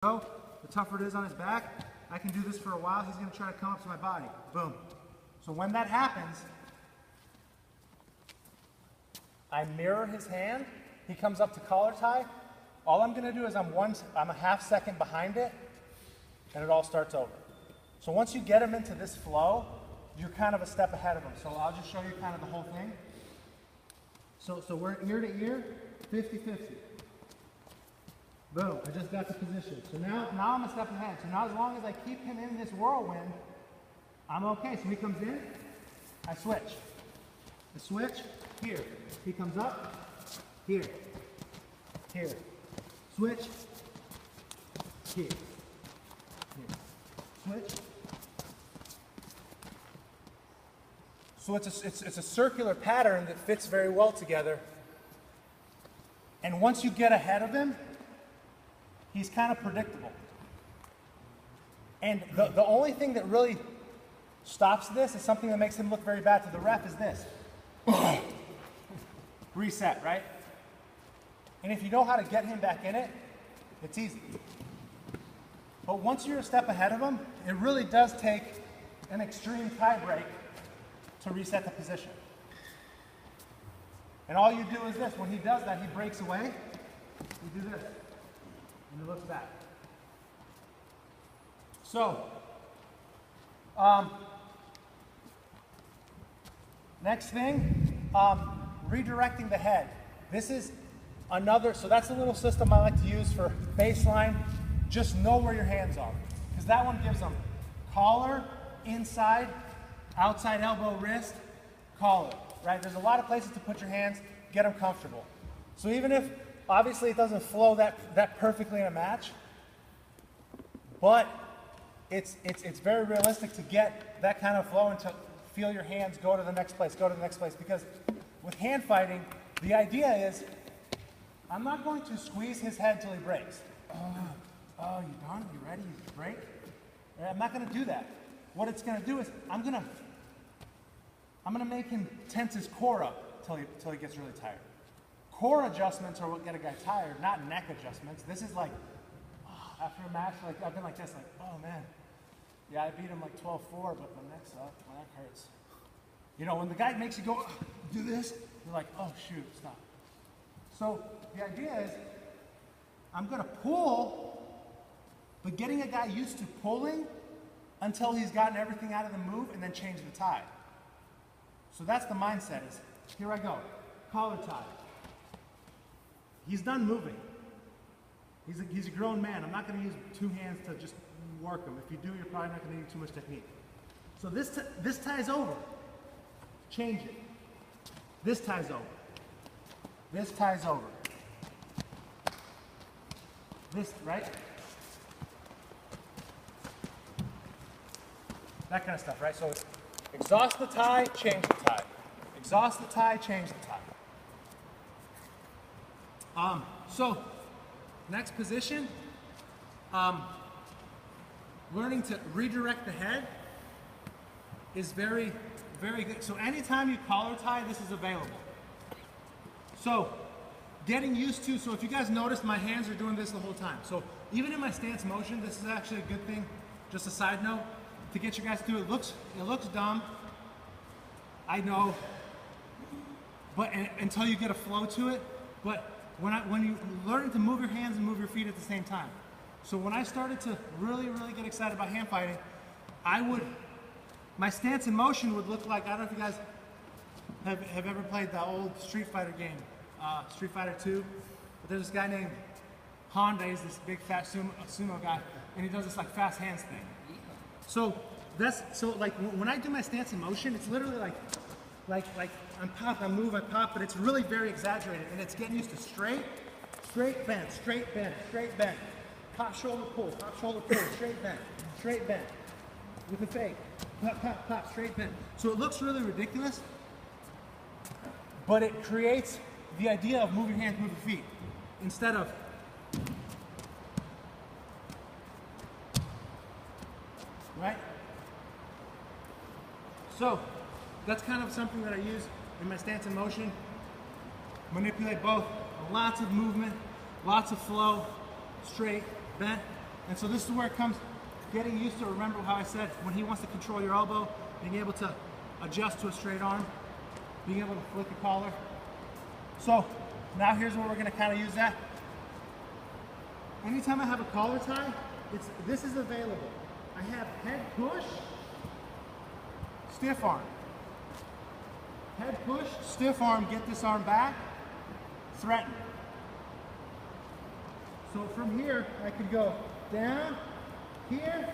go, the tougher it is on his back. I can do this for a while. He's going to try to come up to my body. Boom. So when that happens, I mirror his hand. He comes up to collar tie. All I'm going to do is I'm a half second behind it, and it all starts over. So once you get him into this flow, you're kind of a step ahead of him. So I'll just show you kind of the whole thing. So we're ear to ear, 50-50. Boom, I just got the position. So now I'm a step ahead. So now as long as I keep him in this whirlwind, I'm okay. So he comes in, I switch. I switch, here. He comes up, here. Here. Switch, here. Here. Switch. So it's a circular pattern that fits very well together. And once you get ahead of him, he's kind of predictable. And the only thing that really stops this is something that makes him look very bad to the ref is this. Reset, right? And if you know how to get him back in it, it's easy. But once you're a step ahead of him, it really does take an extreme tie break to reset the position. And all you do is this. When he does that, he breaks away. You do this. And he looks back. So, next thing, redirecting the head. This is another, so that's a little system I like to use for baseline. Just know where your hands are. Because that one gives them collar, inside, outside elbow, wrist, collar, right? There's a lot of places to put your hands, get them comfortable. So even if, obviously it doesn't flow that perfectly in a match, but it's very realistic to get that kind of flow and to feel your hands go to the next place, because with hand fighting, the idea is, I'm not going to squeeze his head till he breaks. Oh, you done? You ready? You break? I'm not going to do that. What it's going to do is, I'm going to make him tense his core up till he gets really tired. Core adjustments are what get a guy tired, not neck adjustments. This is like, after a match, like I've been like this, like, oh man, yeah, I beat him like 12-4, but my neck sucked, my neck hurts. You know, when the guy makes you go, do this, you're like, oh shoot, stop. So the idea is, I'm gonna pull, but getting a guy used to pulling until he's gotten everything out of the move and then change the tie. So that's the mindset is, here I go, collar tie. He's done moving. He's a grown man. I'm not going to use two hands to just work him. If you do, you're probably not going to need too much technique. So this tie's over. Change it. This tie's over. This tie's over. This, right? That kind of stuff, right? So it's exhaust the tie, change the tie. Exhaust the tie, change the tie. So, next position, learning to redirect the head is very, very good. So anytime you collar tie, this is available. So, getting used to, so if you guys notice, my hands are doing this the whole time. So even in my stance motion, this is actually a good thing, just a side note, to get you guys to do it. It looks dumb, I know, but until you get a flow to it, but when you learn to move your hands and move your feet at the same time. So when I started to really, really get excited about hand fighting, my stance in motion would look like, I don't know if you guys have ever played the old Street Fighter game, Street Fighter 2, but there's this guy named Honda, he's this big fat sumo guy, and he does this like fast hands thing. So like when I do my stance in motion, it's literally like I'm pop, I move, I pop, but it's really very exaggerated, and it's getting used to straight bend, straight bend, straight bend, pop, shoulder, pull, straight bend, with a fake, pop, pop, pop, straight bend. So it looks really ridiculous, but it creates the idea of move your hands, move your feet, instead of right? So that's kind of something that I use in my stance in motion. Manipulate both. Lots of movement, lots of flow, straight, bent, And so this is where it comes, getting used to, remember how I said, when he wants to control your elbow, being able to adjust to a straight arm, being able to flick the collar. So now here's where we're gonna kind of use that. Anytime I have a collar tie, this is available. I have head push, stiff arm. Head push, stiff arm, get this arm back, threaten. So from here, I could go down, here,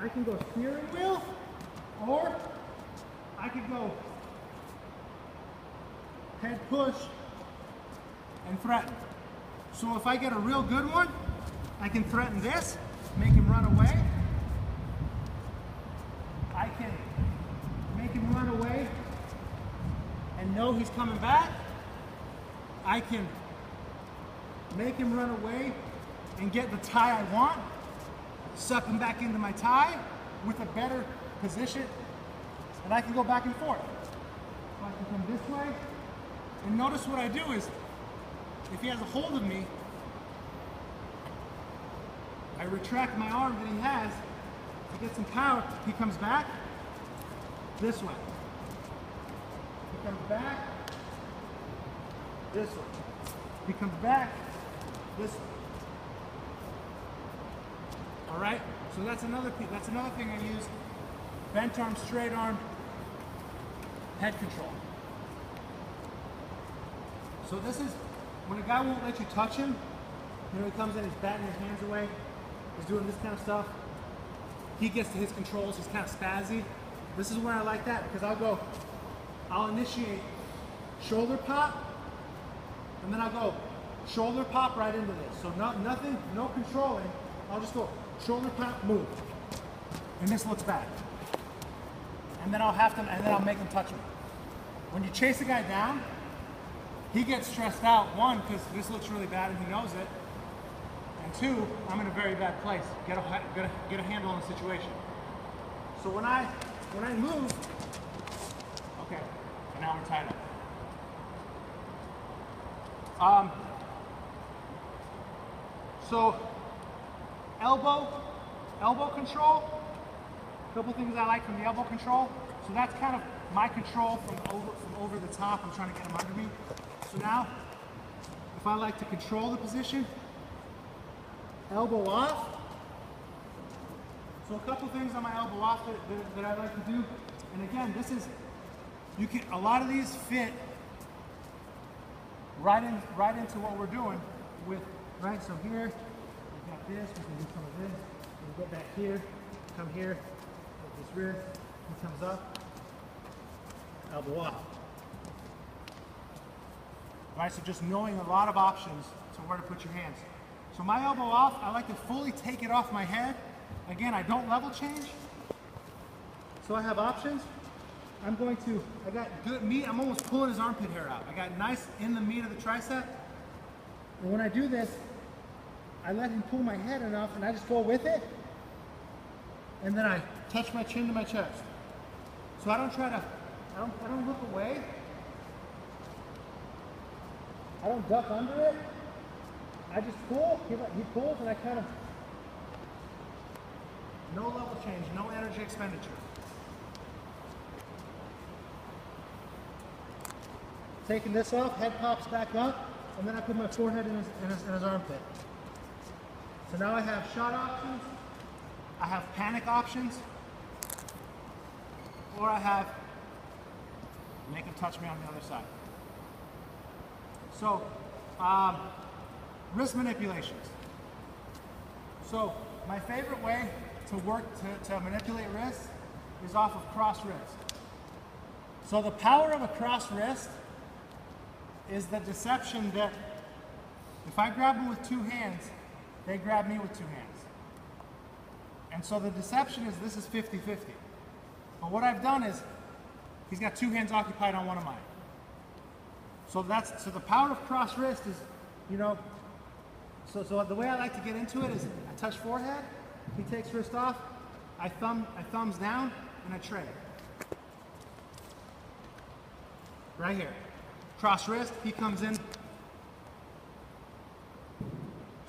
I can go steering wheel, or I could go head push and threaten. So if I get a real good one, I can threaten this, make him run away. I can make him run away and know he's coming back. I can make him run away and get the tie I want, suck him back into my tie with a better position, and I can go back and forth. So I can come this way, and notice what I do is, if he has a hold of me, I retract my arm that he has to get some power. He comes back this way. He comes back this way. He comes back this way. All right. So that's another thing I use. Bent arm, straight arm, head control. So this is when a guy won't let you touch him. You know, he comes in, he's batting his hands away. He's doing this kind of stuff. He gets to his controls. He's kind of spazzy. This is where I like that because I'll initiate shoulder pop, and then I'll go shoulder pop right into this. So nothing, no controlling. I'll just go shoulder pop, move, and this looks bad. And then I'll make him touch me. When you chase a guy down, he gets stressed out. One, because this looks really bad and he knows it. And two, I'm in a very bad place. Get a handle on the situation. So when I move, okay, and now we're tied up. So elbow control. A couple things I like from the elbow control. So that's kind of my control from over the top. I'm trying to get him under me. So now, if I like to control the position, elbow off. So a couple things on my elbow off that I like to do. And again, a lot of these fit right into what we're doing with, right? So here, we got this, we can do some of this. We go back here, come here, with this rear, he comes up, elbow off. Right, so just knowing a lot of options to where to put your hands. So my elbow off, I like to fully take it off my head. Again, I don't level change. So I have options. I'm almost pulling his armpit hair out. I got nice in the meat of the tricep. And when I do this, I let him pull my head enough and I just go with it. And then I touch my chin to my chest. So I don't look away. I don't duck under it. I just pull, he pulls, and I kind of, no level change, no energy expenditure. Taking this off, head pops back up, and then I put my forehead in his armpit. So now I have shot options, I have panic options, or I have make him touch me on the other side. So, wrist manipulations. So, my favorite way to work to manipulate wrists is off of cross wrist. So the power of a cross wrist is the deception that if I grab them with two hands, they grab me with two hands. And so the deception is this is 50-50. But what I've done is he's got two hands occupied on one of mine. So the power of cross wrist is, you know, so the way I like to get into it is I touch forehead, he takes wrist off, I thumbs down, and I trade. Right here. Cross wrist, he comes in.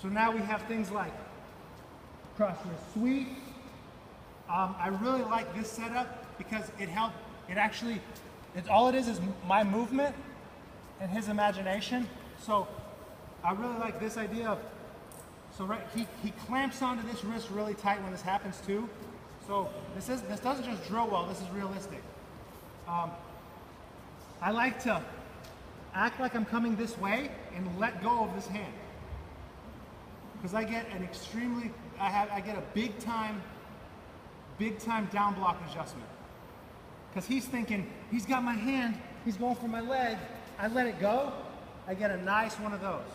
So now we have things like cross wrist sweep. I really like this setup because all it is my movement and his imagination. So I really like this idea of, he clamps onto this wrist really tight when this happens too. So this doesn't just drill well, this is realistic. I like to act like I'm coming this way and let go of this hand. Because I get I get a big time down block adjustment. Because he's thinking, he's got my hand, he's going for my leg, I let it go, I get a nice one of those.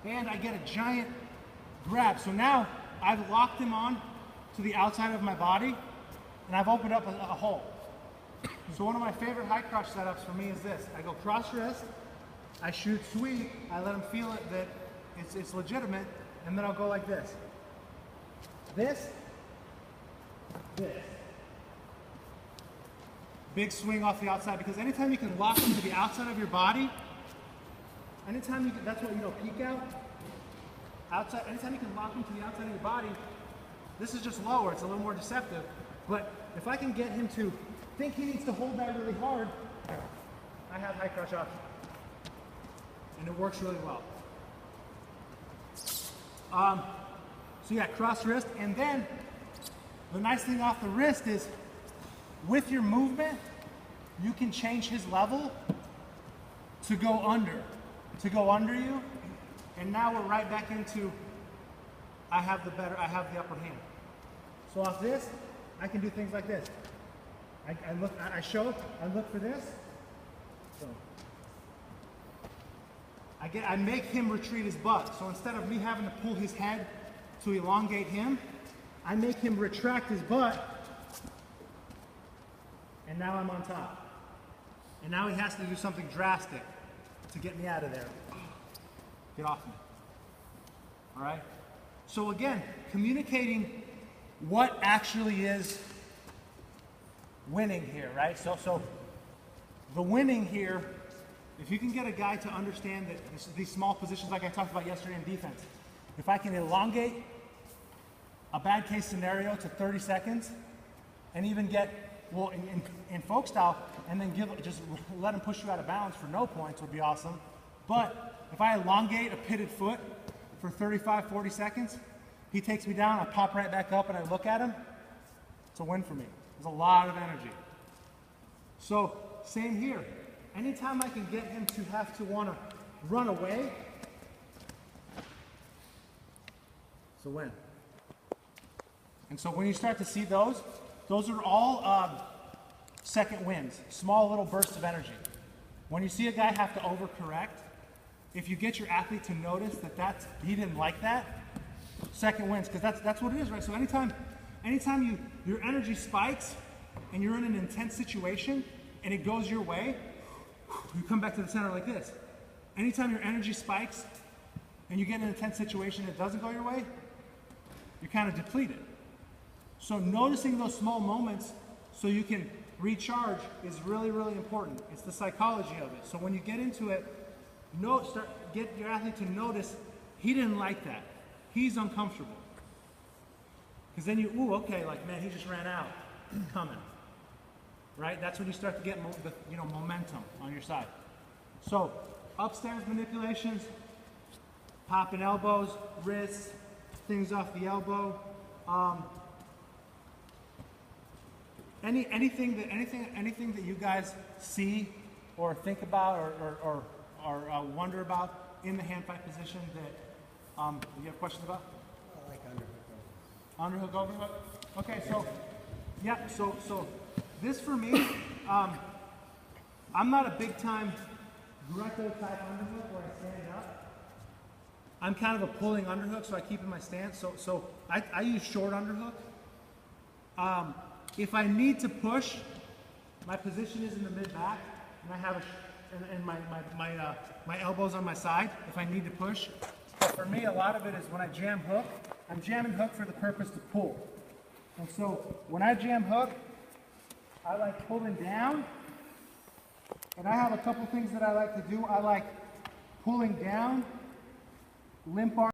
And I get a giant grab. So now I've locked him on to the outside of my body and I've opened up a hole. So one of my favorite high crotch setups for me is this. I go cross wrist, I shoot sweep, I let him feel it that it's legitimate, and then I'll go like this. This. Big swing off the outside, because anytime you can lock him to the outside of your body, anytime you can, that's what, peek out. Outside, anytime you can lock him to the outside of your body, this is just lower, it's a little more deceptive. But if I can get him to think he needs to hold that really hard, I have high crotch option. And it works really well. So yeah, cross wrist, and then the nice thing off the wrist is with your movement, you can change his level to go under you, and now we're right back into I have the upper hand. So off this, I can do things like this. I look for this. So I make him retreat his butt. So instead of me having to pull his head to elongate him, I make him retract his butt, and now I'm on top. And now he has to do something drastic to get me out of there. Get off me. All right? So again, communicating what actually is winning here, right? So the winning here, if you can get a guy to understand that these small positions like I talked about yesterday in defense, if I can elongate a bad case scenario to 30 seconds and even get, well, in folk style, and then just let him push you out of bounds for no points would be awesome. But if I elongate a pitted foot for 35, 40 seconds, he takes me down, I pop right back up and I look at him, it's a win for me. There's a lot of energy. So, same here. Anytime I can get him to have to want to run away, it's a win. And so when you start to see those are all second wins, small little bursts of energy. When you see a guy have to overcorrect, if you get your athlete to notice that he didn't like that, second wins, because that's what it is, right? So anytime your energy spikes and you're in an intense situation and it goes your way, you come back to the center like this. Anytime your energy spikes and you get in an intense situation that doesn't go your way, you're kind of depleted. So noticing those small moments so you can recharge is really, really important. It's the psychology of it. So when you get into it, get your athlete to notice he didn't like that. He's uncomfortable. Because then okay, like, man, he just ran out. Coming. Right? That's when you start to get momentum on your side. So, upstairs manipulations, popping elbows, wrists, things off the elbow. Anything that you guys see or think about or wonder about in the hand fight position that you have questions about? I like underhook. Underhook, overhook? Okay, so, yeah, so this for me, I'm not a big time Greco type underhook where I stand up. I'm kind of a pulling underhook, so I keep in my stance. So I use short underhook. If I need to push, my position is in the mid back, and I have my elbows on my side if I need to push. But for me, a lot of it is when I jam hook, I'm jamming hook for the purpose to pull. And so when I jam hook, I like pulling down, and I have a couple things that I like to do. I like pulling down, limp arm.